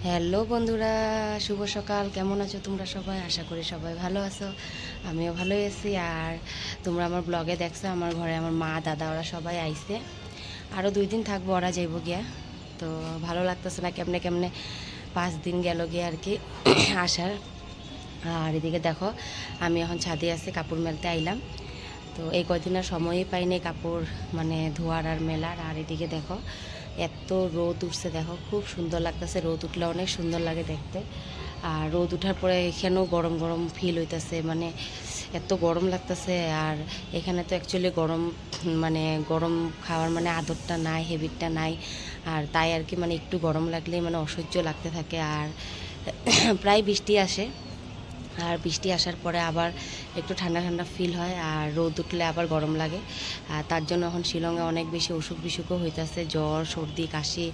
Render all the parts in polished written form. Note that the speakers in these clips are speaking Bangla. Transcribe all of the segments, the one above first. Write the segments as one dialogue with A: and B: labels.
A: হ্যালো বন্ধুরা, শুভ সকাল। কেমন আছো তোমরা সবাই? আশা করি সবাই ভালো আছো, আমিও ভালোই আছি। আর তোমরা আমার ব্লগে দেখছো আমার ঘরে আমার মা দাদা ওরা সবাই আইছে। আরও 2 দিন থাকবো, ওরা যাইব গিয়া। তো ভালো লাগতেছে না, কেমনে কেমনে 5 দিন গেল গিয়া আর কি আসার। আর এদিকে দেখো আমি এখন ছাদে আছি, কাপড় মেলতে আইলাম। তো এই কয়দিন আর সময়ই পাইনি কাপড় মানে ধোয়ার আর মেলার। আর এদিকে দেখো এত রোদ উঠছে, দেখো খুব সুন্দর লাগতেছে। রোদ উঠলে অনেক সুন্দর লাগে দেখতে। আর রোদ উঠার পরে এখানেও গরম গরম ফিল হইতেছে, মানে এত গরম লাগতেছে। আর এখানে তো অ্যাকচুয়ালি গরম মানে গরম খাওয়ার মানে আদতটা নাই, হ্যাবিটটা নাই। আর তাই আর কি মানে একটু গরম লাগলেই মানে অসহ্য লাগতে থাকে। আর প্রায় বৃষ্টি আসে, আর বৃষ্টি আসার পরে আবার একটু ঠান্ডা ঠান্ডা ফিল হয়, আর রোদ উঠলে আবার গরম লাগে। আর তার জন্য এখন শিলংয়ে অনেক বেশি অসুখ বিসুখও হইতেছে, জ্বর সর্দি কাশি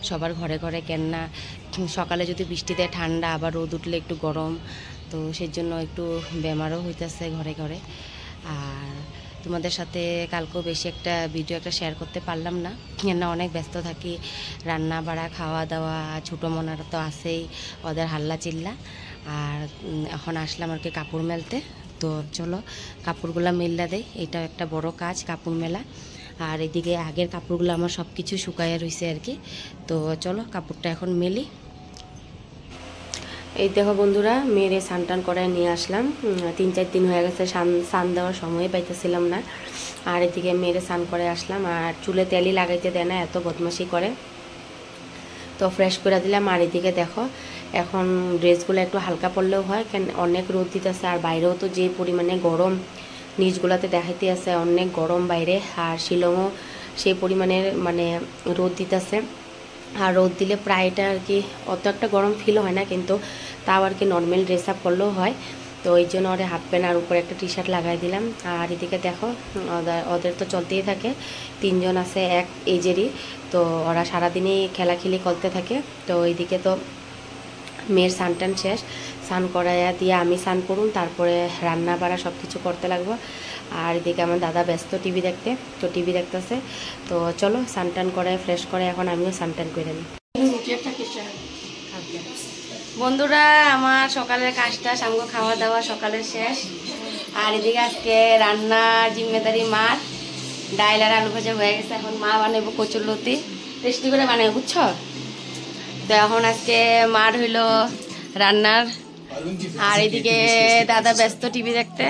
A: সবার ঘরে ঘরে। কেননা সকালে যদি বৃষ্টি দেয় ঠান্ডা, আবার রোদ উঠলে একটু গরম, তো সেই জন্য একটু বেমারও হইতেছে ঘরে ঘরে। আর তোমাদের সাথে কালকেও বেশি একটা ভিডিও একটা শেয়ার করতে পারলাম না, কেননা অনেক ব্যস্ত থাকি। রান্না বাড়া খাওয়া দাওয়া, ছোটো মনারা তো আছেই, ওদের হাল্লা চিল্লা। আর এখন আসলাম আর কি কাপড় মেলতে। তো চলো কাপড়গুলো মেললা দেয়, এটাও একটা বড় কাজ কাপড় মেলা। আর এদিকে আগের কাপড়গুলো আমার সব কিছু শুকাইয়া রয়েছে আর কি। তো চলো কাপড়টা এখন মেলি। এই দেখো বন্ধুরা, মেয়েরে স্নান টান করায় নিয়ে আসলাম। 3-4 দিন হয়ে গেছে স্নান দেওয়ার সময় পাইতেছিলাম না। আর এদিকে মেয়েরে স্নান করে আসলাম। আর চুলে তেলই লাগাইতে দেয় না, এত বদমাশি করে। তো ফ্রেশ করে দিলাম। আর এদিকে দেখো এখন ড্রেসগুলো একটু হালকা পরলেও হয়, কেন অনেক রোদ দিতেছে। আর বাইরেও তো যে পরিমাণে গরম, নিচগুলাতে দেখাইতে আছে অনেক গরম বাইরে। আর শিলংও সেই পরিমাণের মানে রোদ দিতেছে। আর রোদ দিলে প্রায়টা আর কি অত একটা গরম ফিল হয় না, কিন্তু তাও আর কি নর্মাল ড্রেস আপ করলেও হয়। তো এই জন্য ওরা হাফ প্যান্ট আর উপরে একটা টি শার্ট লাগাই দিলাম। আর এদিকে দেখো ওদের তো চলতেই থাকে, 3 জন আছে এক এজেরই। তো ওরা সারাদিনই খেলাখেলি করতে থাকে। তো এইদিকে তো মেয়ের স্নান টান শেষ, স্নান করাইয়া দিয়ে আমি স্নান করুন, তারপরে রান্না বাড়া সব কিছু করতে লাগবো। আর এদিকে আমার দাদা ব্যস্ত টিভি দেখতে, তো টিভি দেখতেছে। তো চলো স্নান টান করায় ফ্রেশ করে এখন আমিও স্নান টান করে নিই। বন্ধুরা, আমার সকালের কাজটা সামগ্র খাওয়া দাওয়া সকালের শেষ। আর এদিকে আজকে রান্নার জিম্মেদারি মার। ডাইল আর আলু ভাজা হয়ে গেছে, এখন মা বানাবো কচুরলতি, টেস্টি করে বানাবো, বুঝছো? তো এখন আজকে মার হইলো রান্নার। আর এদিকে দাদা ব্যস্ত টিভি দেখতে।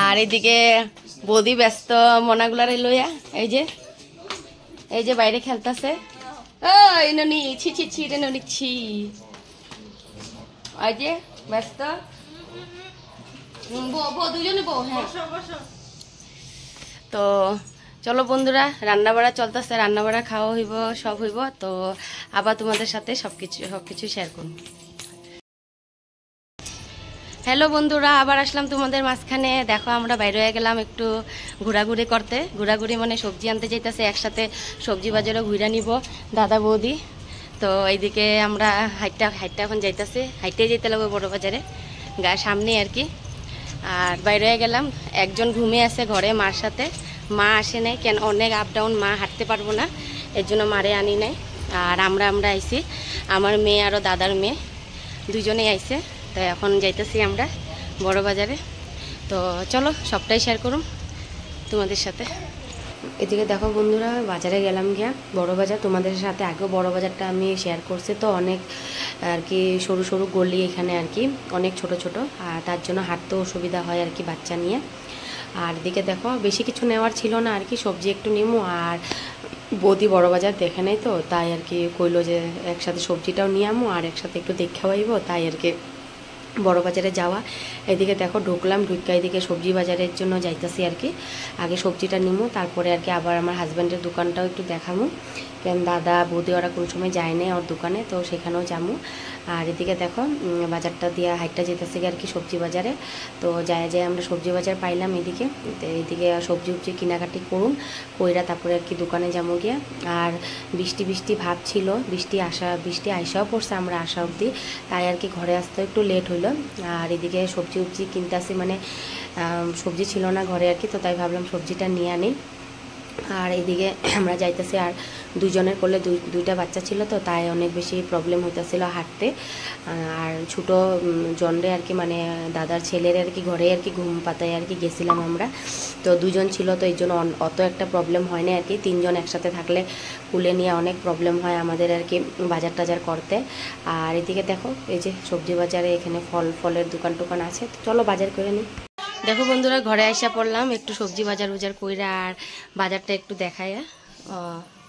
A: আর এদিকে বৌদি ব্যস্ত মনাগুলার লইয়া, এই যে বাইরে খেলতেছে। ওই ননি ছি ছি ছি রে ননি ছি, ওই যে ব্যস্ত। দুজনে বউ, হ্যাঁ। তো চলো বন্ধুরা, রান্না বাড়া চলতেছে, রান্না বাড়া খাওয়া হইব, সব হইব। তো আবার তোমাদের সাথে সবকিছু শেয়ার করব। হ্যালো বন্ধুরা, আবার আসলাম তোমাদের মাঝখানে। দেখো আমরা বাইরে হয়ে গেলাম একটু ঘোরাঘুরি করতে। ঘোরাঘুরি মানে সবজি আনতে যাইতেছে, একসাথে সবজি বাজারে ঘুরা নিব দাদা বৌদি। তো এইদিকে আমরা হাইটটা এখন যাইতেছি, হাইটে যেতে লাগবে বড় বাজারে গায়ের সামনে আর কি। আর বাইরে হয়ে গেলাম, একজন ঘুমিয়ে আছে ঘরে মার সাথে, মা আসে নাই, কেন অনেক আপ ডাউন, মা হাঁটতে পারবো না, এর জন্য মারে আনি নাই। আর আমরা আইছি, আমার মেয়ে আরও দাদার মেয়ে দুজনেই আইছে। তো এখন যাইতেছি আমরা বড় বাজারে। তো চলো সবটাই শেয়ার করুন তোমাদের সাথে। এদিকে দেখো বন্ধুরা, বাজারে গেলাম গিয়া, বড় বাজার। তোমাদের সাথে আগেও বড় বাজারটা আমি শেয়ার করছি। তো অনেক আর কি সরু সরু গলি এখানে আর কি, অনেক ছোট ছোট, আর তার জন্য হাঁটতেও অসুবিধা হয় আর কি বাচ্চা নিয়ে। আর এদিকে দেখো বেশি কিছু নেওয়ার ছিল না আর কি, সবজি একটু নিমু। আর বৌদি বড় বাজার দেখে নেই, তো তাই আর কি কইলো যে একসাথে সবজিটাও নিয়ে আমো আর একসাথে একটু দেখে আইব, তাই আর কি বড় বাজারে যাওয়া। এদিকে দেখো ঢুকলাম, ঢুকা এদিকে সবজি বাজারের জন্য যাইতেছি আর কি। আগে সবজিটা নিমো, তারপরে আর কি আবার আমার হাজব্যান্ডের দোকানটাও একটু দেখামো, কেন দাদা বৌদি ওরা কোনো সময় যায় না ওর দোকানে, তো সেখানেও যাবো। আর এদিকে দেখো বাজারটা দিয়ে হাইটটা যেতেছে আর কি সবজি বাজারে। তো যায় আমরা সবজি বাজার পাইলাম এদিকে। এইদিকে সবজি উবজি কেনাকাটি করুন কইরা তারপরে আর কি দোকানে যাবো গিয়া। আর বৃষ্টি ভাব ছিল, বৃষ্টি আইসাও পড়ছে আমরা আসা অবধি, তাই আর কি ঘরে আসতে একটু লেট হইলো। আর এদিকে সবজি উবজি কিনতে আসি, মানে সবজি ছিল না ঘরে আর কি, তো তাই ভাবলাম সবজিটা নিয়ে আনি। আর এদিকে আমরা যাইতেছি, আর দুজনের কোলে দুইটা বাচ্চা ছিল, তো তাই অনেক বেশি প্রবলেম হইতেছিল হাঁটতে। আর ছোটো জনরে আর কি মানে দাদার ছেলের আর কি ঘরে আর কি ঘুম পাতায় আর কি গেছিলাম আমরা। তো দুজন ছিল, তো এই জন্য অত একটা প্রবলেম হয় না আর কি। তিনজন একসাথে থাকলে কুলে নিয়ে অনেক প্রবলেম হয় আমাদের আর কি বাজার টাজার করতে। আর এদিকে দেখো এই যে সবজি বাজারে এখানে ফলের দোকান টোকান আছে, তো চলো বাজার করে নিই। দেখো বন্ধুরা, ঘরে আইসা পড়লাম, একটু সবজি বাজার কইরা আর বাজারটা একটু দেখাইয়া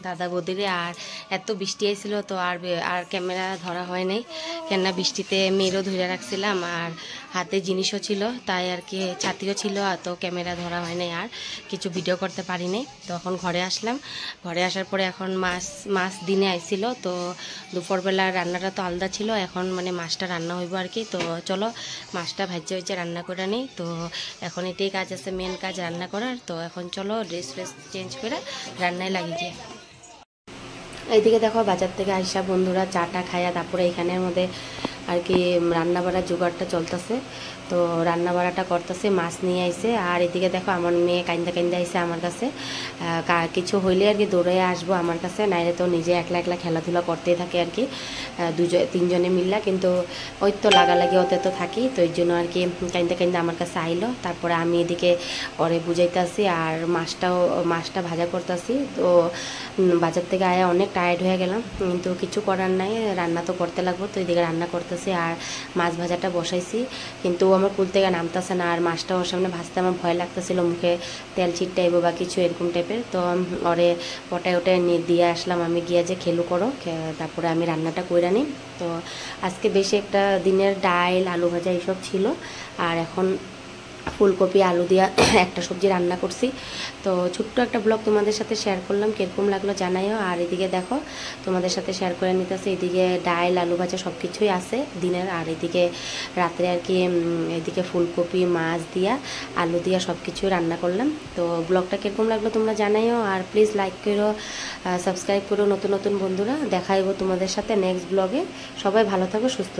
A: দাদা বৌদিরে। আর এত বৃষ্টি আইছিল, তো আর ক্যামেরা ধরা হয় নাই, কেননা বৃষ্টিতে মেয়েরও ধরে রাখছিলাম, আর হাতে জিনিসও ছিল, তাই আর কি ছাতিও ছিল, তো ক্যামেরা ধরা হয় নাই, আর কিছু ভিডিও করতে পারি নাই। তখন ঘরে আসলাম, ঘরে আসার পরে এখন মাছ দিনে আইছিল, তো দুপুরবেলা রান্নাটা তো আলাদা ছিল, এখন মানে মাছটা রান্না হইব আর কি। তো চলো মাছটা ভাজ্যে রান্না করে নিই। তো এখন এটাই কাজ আছে, মেন কাজ রান্না করার। তো এখন চলো ড্রেস চেঞ্জ করে রান্নায় লাগি যে। এইদিকে দেখো বাজার থেকে আইসা বন্ধুরা চাটা খাইয়া তারপরে এখানের মধ্যে আর কি রান্না বাড়ার জোগাড়টা চলতেছে। তো রান্না বাড়াটা করতেছে, মাছ নিয়ে আইছে। আর এদিকে দেখো আমার মেয়ে কাইন্দা আইছে আমার কাছে, কিছু হইলে আর কি দৌড়ে আসবো আমার কাছে, নাইলে তো নিজে একলা খেলাধুলা করতেই থাকে আর কি তিনজনে মিললা। কিন্তু ওই তো লাগালাগি ওতে তো থাকি, তো এই জন্য আর কি কাইন্দা আমার কাছে আইলো। তারপরে আমি এদিকে ওরে বুঝাইতেছি, আর মাছটা ভাজা করতেছি। তো বাজার থেকে আয়া অনেক টায়ার্ড হয়ে গেলাম, কিন্তু কিছু করার নাই, রান্না তো করতে লাগবো। তো এদিকে রান্না করতেছি আর মাছ ভাজাটা বসাইছি, কিন্তু আমার কুল থেকে নামতেছে না। আর মাছটা ওর সামনে ভাজতে আমার ভয় লাগতেছিল, মুখে তেল ছিটটাইবো বা কিছু এরকম টাইপের। তো ওরে পটায় ওটায় দিয়ে আসলাম আমি, গিয়া যে খেলু করো, তারপরে আমি রান্নাটা কইরা নিই। তো আজকে বেশি একটা দিনের ডাল আলু ভাজা এইসব ছিল, আর এখন ফুলকপি আলু দিয়া একটা সবজি রান্না করছি। তো ছোট্ট একটা ব্লগ তোমাদের সাথে শেয়ার করলাম, কীরকম লাগলো জানাইও। আর এদিকে দেখো তোমাদের সাথে শেয়ার করে নিতেছি, এদিকে ডাল আলু ভাজা সব কিছুই আছে দিনের, আর এদিকে রাত্রে আর কি এদিকে ফুলকপি মাছ দিয়া আলু দিয়া সব কিছুই রান্না করলাম। তো ব্লগটা কীরকম লাগলো তোমরা জানাইও, আর প্লিজ লাইক করো, সাবস্ক্রাইব করো নতুন বন্ধুরা। দেখাইবো তোমাদের সাথে নেক্সট ব্লগে। সবাই ভালো থাকো, সুস্থ।